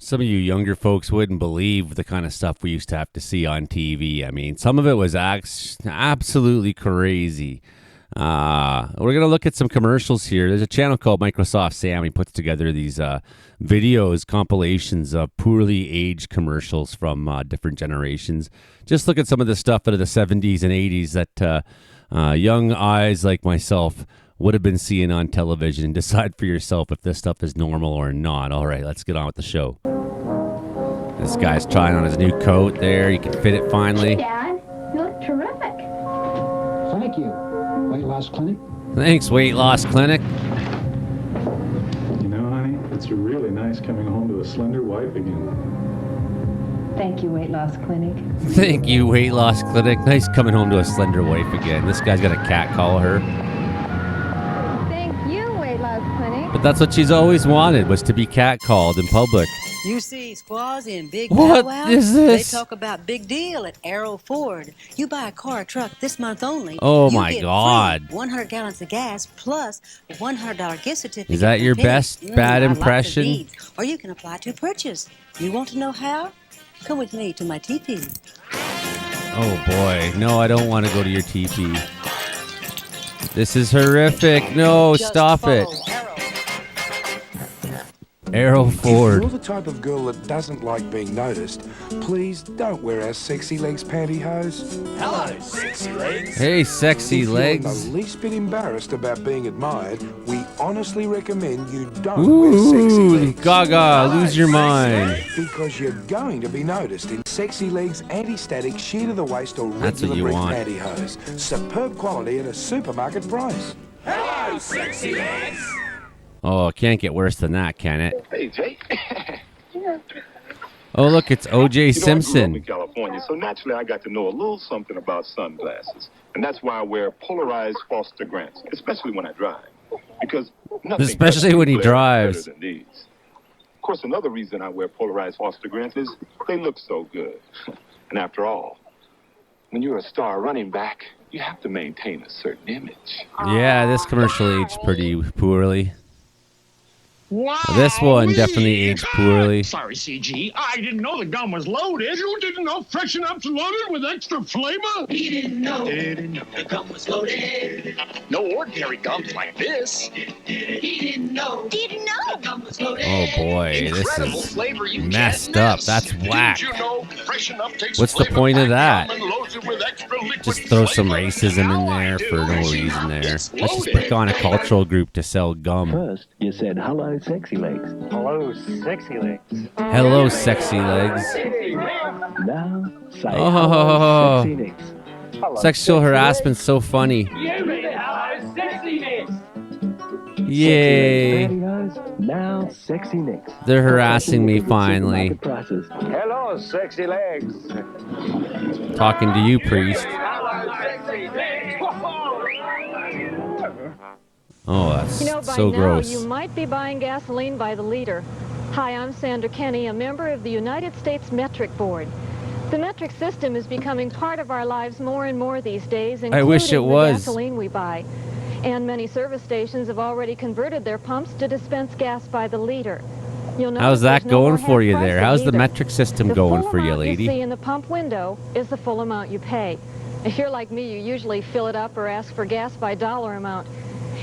Some of you younger folks wouldn't believe the kind of stuff we used to have to see on TV. I mean, some of it was absolutely crazy. We're going to look at some commercials here. There's a channel called Microsoft Sam. He puts together these videos, compilations of poorly aged commercials from different generations. Just look at some of the stuff out of the 70s and 80s that young eyes like myself would have been seeing on television, and decide for yourself if this stuff is normal or not. All right, let's get on with the show. This guy's trying on his new coat there. He can fit it finally. Hey, Dad. You look terrific. Thank you. Weight loss clinic? Thanks, Weight Loss Clinic. You know, honey, it's really nice coming home to a slender wife again. Thank you, Weight Loss Clinic. Thank you, Weight Loss Clinic. Nice coming home to a slender wife again. This guy's got a cat call her. But that's what she's always wanted, was to be catcalled in public. You see squaws in big What powwows, is this? They talk about big deal at Arrow Ford. You buy a car or truck this month only. Oh, you my get God. free 100 gallons of gas plus a $100 gift certificate. Is that from your Penny. best bad I like the impression? deeds. Or you can apply to purchase. You want to know how? Come with me to my teepee. Oh, boy. No, I don't want to go to your teepee. This is horrific. No, Just stop it. follow Arrow. Arrow If Ford. you're the type of girl that doesn't like being noticed, please don't wear our sexy legs pantyhose. Hello, sexy legs. Hey, sexy If legs. you're the least bit embarrassed about being admired, we honestly recommend you don't wear sexy Ooh, legs. Gaga, lose your mind. Because you're going to be noticed in sexy legs, anti-static, sheer to the waist, or That's what regular you brief want. pantyhose. Superb quality at a supermarket price. Hello, sexy legs. Oh, it can't get worse than that, can it? Hey, Jake. Oh, look, it's O.J. You know, I grew up Simpson. in California, so naturally I got to know a little something about sunglasses. And that's why I wear polarized Foster Grants, especially when I drive. Because nothing Especially when he touches glare drives. better than these. Of course, another reason I wear polarized Foster Grants is they look so good. And after all, when you're a star running back, you have to maintain a certain image. Yeah, this commercial aged pretty poorly. Wow. This one definitely aged poorly. Sorry, CG. I didn't know the gum was loaded. You didn't know Freshen Up's loaded with extra flavor? He didn't know. The gum was loaded. No ordinary gums like this. He didn't know. The gum was loaded. Oh, boy, this Incredible is flavor you messed can't up. miss. That's whack. Didn't you know Freshen Up takes What's the flavor point of back that? gum and loads it with extra liquid Just throw some flavor? racism in Now I there do. for no Freshen reason Up, there. it's Let's just loaded. pick on a cultural group to sell gum. First, you said, hello, sexy legs. Hello, sexy legs. Hello, sexy legs. Now, say, Oh. hello, sexy legs. Hello, Sexual harassment's so funny. Hello, sexy legs. Yay. Pantyhose, now, sexy legs. They're harassing me finally. Supermarket prices. Hello, sexy legs. Talking to you, priest. Hello, sexy legs. Oh, that's You know, by so now gross. you might be buying gasoline by the liter. Hi, I'm Sandra Kenny, a member of the United States Metric Board. The metric system is becoming part of our lives more and more these days, I wish it including the was. gasoline we buy. And many service stations have already converted their pumps to dispense gas by the liter. You'll notice How's that there's no going more for you half there? pricing How's the either. metric system The going full for you, amount lady? You see in the pump window is the full amount you pay. If you're like me, you usually fill it up or ask for gas by dollar amount.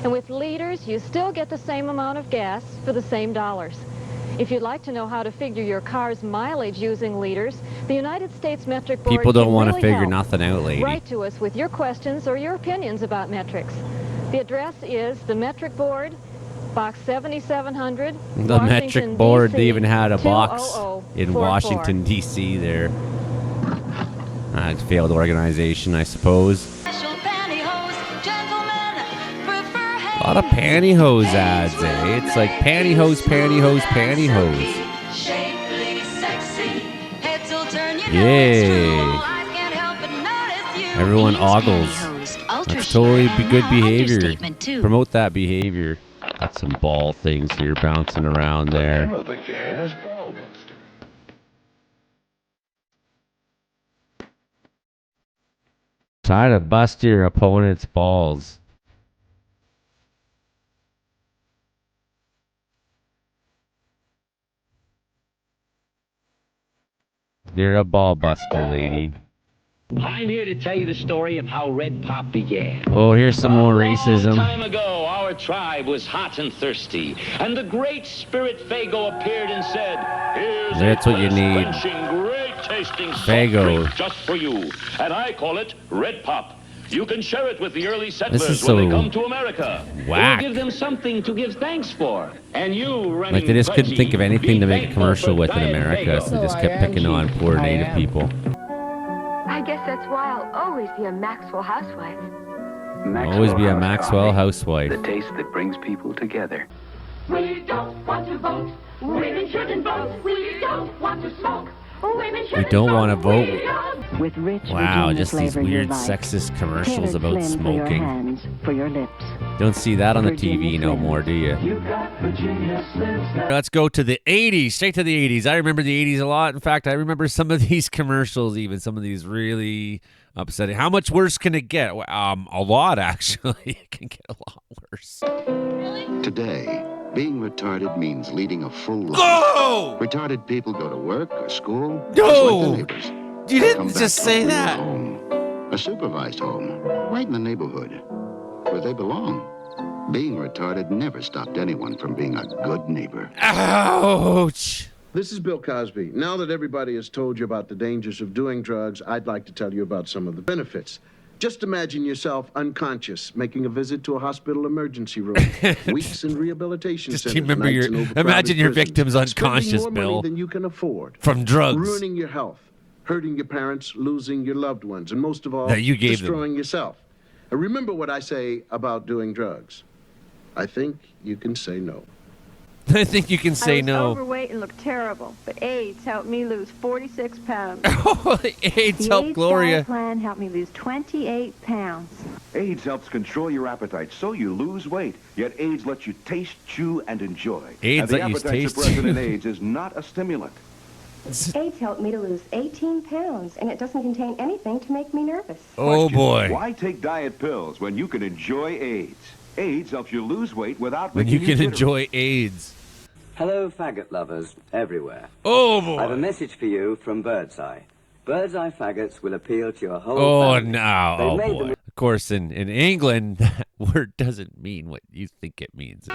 And with liters, you still get the same amount of gas for the same dollars. If you'd like to know how to figure your car's mileage using liters, the United States Metric Board People don't can want to really figure help. nothing out, lady. Write to us with your questions or your opinions about metrics. The address is the Metric Board, Box 7700, The metric Washington, board, D.C. they even had a box 20044. in Washington, D.C. there. A failed organization, I suppose. A lot of pantyhose ads, eh? It's like pantyhose, pantyhose, pantyhose. Yay. Everyone ogles. That's totally be good behavior. Promote that behavior. Got some ball things here bouncing around there. Try to bust your opponent's balls. You're a ball buster, lady. I'm here to tell you the story of how Red Pop began. Oh, here's some more racism. A long time ago, our tribe was hot and thirsty, and the great spirit Fago appeared and said, "Here's That's what you need. Great tasting Fago. just for you, and I call it Red Pop. You can share it with the early This settlers is when they so come to America. whack. It will give them something to give thanks for. And you, running Like they just couldn't think of anything to make a commercial with in Diet America, Fago. so they just kept picking on poor native people. I guess that's why I'll always be a Maxwell housewife. Always be a Maxwell housewife. The taste that brings people together. We don't want to vote. Women shouldn't vote. We don't want to smoke. Women We don't want to vote. With rich Wow, Virginia just these flavor you weird like. sexist commercials Tailored about slim For your smoking. hands, for your lips. Don't see that on the Virginia TV no Slim. more, do you? You got Virginia Slims. Let's go to the 80s, straight to the 80s. I remember the 80s a lot. In fact, I remember some of these commercials, even some of these really upsetting. How much worse can it get? A lot, actually. It can get a lot worse. Today, being retarded means leading a full life. No! Retarded people go to work or school, No! just like their neighbors. You They didn't come back just to a say real that. Home, a supervised home, right in the neighborhood, where they belong. Being retarded never stopped anyone from being a good neighbor. Ouch! This is Bill Cosby. Now that everybody has told you about the dangers of doing drugs, I'd like to tell you about some of the benefits. Just imagine yourself unconscious, making a visit to a hospital emergency room, weeks in rehabilitation Just centers, remember nights your- in overcrowded imagine your prisons, victim's unconscious, spending more Bill. money than you can afford, From drugs. ruining your health, hurting your parents, losing your loved ones, and most of all, That you gave them. destroying yourself. And remember what I say about doing drugs. I think you can say no. I think you can say I was no. overweight and looked terrible, but AIDS helped me lose 46 pounds. AIDS the helped AIDS Gloria. diet plan helped me lose 28 pounds. AIDS helps control your appetite so you lose weight, yet AIDS lets you taste, chew, and enjoy. AIDS and the let you appetite taste, suppressant chew. in AIDS is not a stimulant. AIDS helped me to lose 18 pounds, and it doesn't contain anything to make me nervous. Oh, boy. Why take diet pills when you can enjoy AIDS? AIDS helps you lose weight without When making you can jittery. enjoy AIDS. Hello, faggot lovers everywhere. Oh, boy. I have a message for you from Birdseye. Birdseye faggots will appeal to your whole Oh, family. no. They've Oh, made boy. them- Of course, in England, that word doesn't mean what you think it means.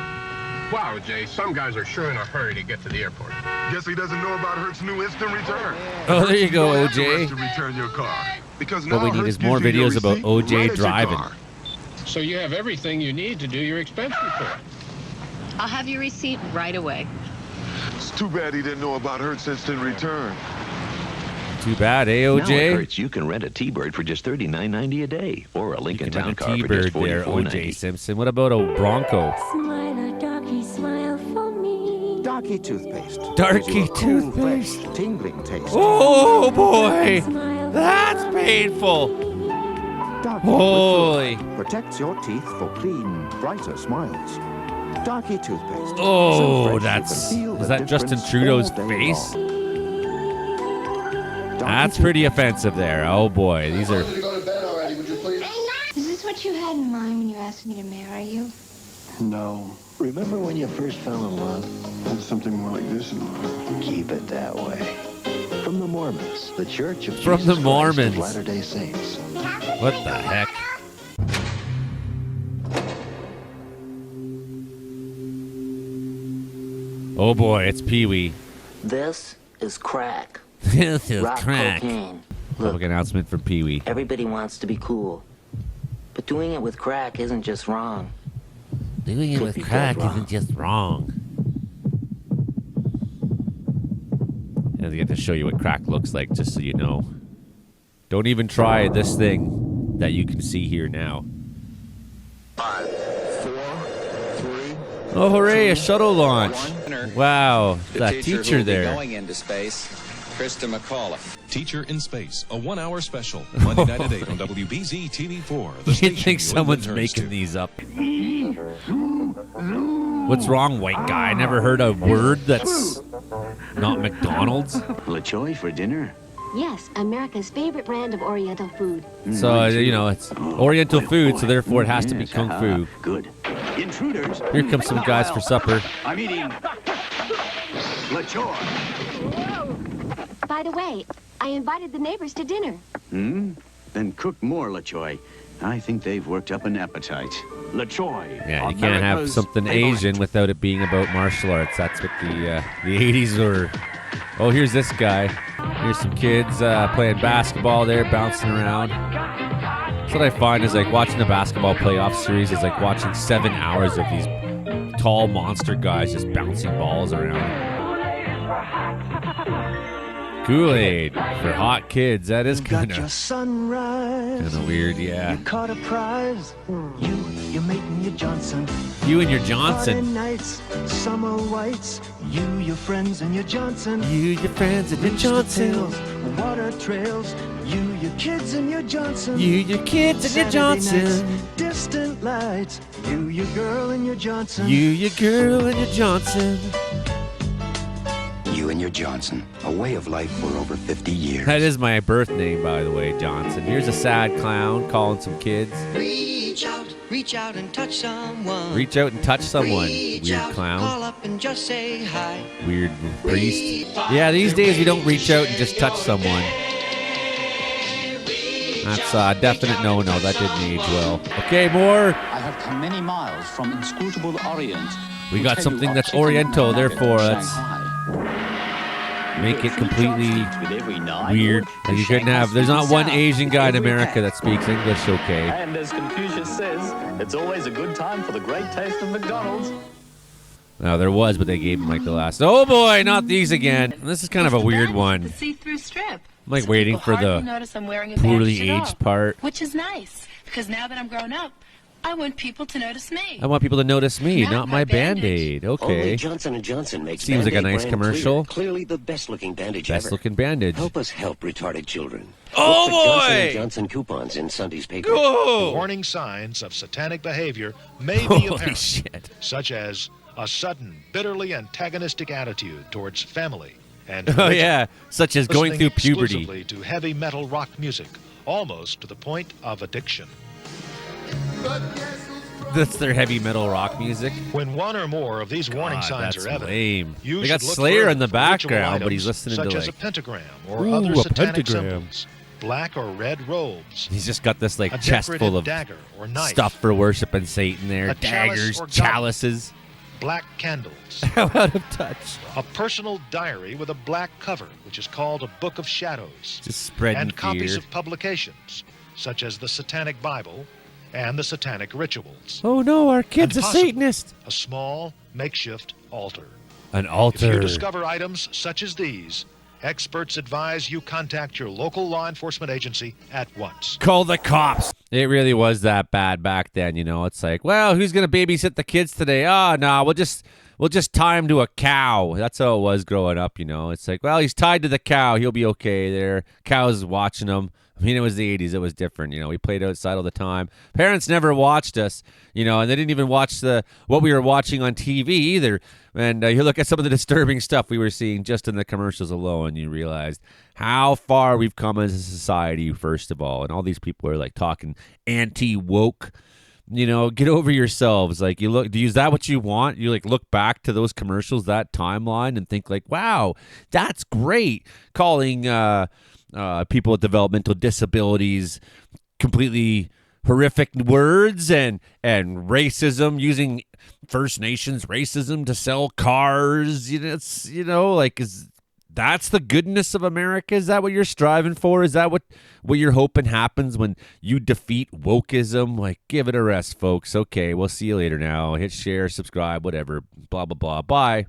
Wow, Jay, some guys are sure in a hurry to get to the airport. Guess he doesn't know about Hertz's new instant return. Oh, there you go, don't have to OJ. rush to return your car, because What now we need Hertz is more gives you your videos about receipt OJ right at your driving. car. So you have everything you need to do your expense report. I'll have your receipt right away. It's too bad he didn't know about Hertz instant return. Too bad, eh, Now OJ? at Hertz, you can rent a T-Bird for just $39.90 a day, or a Lincoln You Town can car rent a for just T-Bird there, OJ $44.90. Simpson. What about a Bronco? Smile, darky, smile for me. Darky toothpaste. Darky Gives you a cool, toothpaste. fresh, tingling taste. Oh, boy. That's painful. Darky Holy. with fluoride protects your teeth for clean, brighter smiles. Darky toothpaste. Oh, So fresh you that's... can feel Is the that Justin difference Trudeau's all day face? long. That's pretty offensive there. Oh, boy. These are... Go to bed already, would you please? Is this what you had in mind when you asked me to marry you? No. Remember when you first fell in love? Had something more like this in mind. Keep it that way. From the Mormons, the Church of From Jesus the Christ Mormons. of Latter-day Saints. What the heck? Oh, boy. It's Pee-wee. This is crack. This is Rock crack. cocaine. Public announcement from Pee-wee. Everybody wants to be cool. But doing it with crack isn't just wrong. Doing it Could with be dead crack wrong. isn't just wrong. And they get to show you what crack looks like, just so you know. Don't even try this thing that you can see here now. 5, 4, 3. Oh, hooray, a shuttle launch. Wow, The that teacher teacher who'll be there. going into space, Krista McAuliffe. Teacher in Space, a 1-hour special, Monday night at 8 on WBZ TV4. The You station think you someone's live and turns making to. these up? What's wrong, white guy? I never heard a word that's not McDonald's. LaChoy for dinner? Yes, America's favorite brand of Oriental food. So, you know, it's Oriental food, so therefore it has to be Kung Fu. Good. Intruders. Here come some guys for supper. I'm eating LaChoy. By the way, I invited the neighbors to dinner. Then cook more, LaChoy. I think they've worked up an appetite. LaChoy. Yeah, you can't have something Asian without it being about martial arts. That's what the 80s were. Oh, here's this guy. Here's some kids playing basketball there, bouncing around. That's what I find is like watching the basketball playoff series is like watching 7 hours of these tall monster guys just bouncing balls around. Kool-Aid for hot kids. That is kind of weird, yeah. You caught a prize. Your mate and your Johnson. You and your Johnson. Autumn nights, summer whites. You, your friends and your Johnson. You, your friends and your Johnson. Tales, water trails. You, your kids and your Johnson. You, your kids and your Johnson. Nights, distant lights. You, your girl and your Johnson. You, your girl and your Johnson. You and your Johnson, a way of life for over 50 years. That is my birth name, by the way, Johnson. Here's a sad clown calling some kids. Reach out and touch someone. Reach out and touch someone, Reach weird out, clown. Call up and just say hi. Weird priest. Yeah, these days we don't reach out and just touch someone. That's a definite no-no. That didn't age well. Okay, more. I have come many miles from inscrutable Orient. We got something that's Oriental, therefore let's make it completely weird. Like you couldn't have. There's not one Asian guy in America that speaks English okay. And as Confucius says, it's always a good time for the great taste of McDonald's. No, there was, but they gave him like the last. Oh boy, not these again. This is kind of a weird one. The see-through strip. I'm like waiting for the notice I'm wearing a poorly bandage at all, aged part. which is nice because now that I'm grown up, I want people to notice me. I want people to notice me, not my Band-Aid. Okay. Only Johnson & Johnson makes Seems like a Band-Aid nice brand commercial. Clearly the best-looking bandage ever. Best looking bandage. Help us help retarded children. Oh, Look for boy! Johnson & Johnson coupons in Sunday's paper. Go! Warning signs of satanic behavior may be Holy apparent, shit. such as a sudden, bitterly antagonistic attitude towards family and Oh yeah, such as going listening through puberty. exclusively to heavy metal rock music, almost to the point of addiction. That's their heavy metal rock music. When one or more of these warning signs that's are evident, lame. you They got should look Slayer further in the for ritual background, but he's items listening such to as like a pentagram or Ooh, other a satanic pentagram. symbols, black or red robes, He's just got this like a chest decorated full of dagger or knife, stuff for worshiping Satan there. a chalice Daggers, or goblet, chalices. black candles, How out of touch. a personal diary with a black cover, which is called a Book of Shadows, Just spreading and copies fear. of publications such as the Satanic Bible and the Satanic Rituals. Oh no, our kid's And a possibly Satanist. A small makeshift altar. An If altar. you discover items such as these, experts advise you contact your local law enforcement agency at once. Call the cops. It really was that bad back then, you know. It's like, well, who's gonna babysit the kids today? Oh no, we'll just tie him to a cow. That's how it was growing up, you know. It's like, well, he's tied to the cow. He'll be okay there. Cow's watching him. I mean, it was the 80s. It was different, you know. We played outside all the time. Parents never watched us, you know, and they didn't even watch what we were watching on TV either. And you look at some of the disturbing stuff we were seeing just in the commercials alone, you realized how far we've come as a society, first of all. And all these people are like talking anti-woke. You know, get over yourselves. Like, is that what you want? You like look back to those commercials, that timeline, and think like, wow, that's great. Calling people with developmental disabilities completely horrific words and racism, using First Nations racism to sell cars. You know, it's, you know, like, that's the goodness of America? Is that what you're striving for? Is that what you're hoping happens when you defeat wokeism? Like, give it a rest, folks. Okay, we'll see you later now. Hit share, subscribe, whatever. Blah, blah, blah. Bye.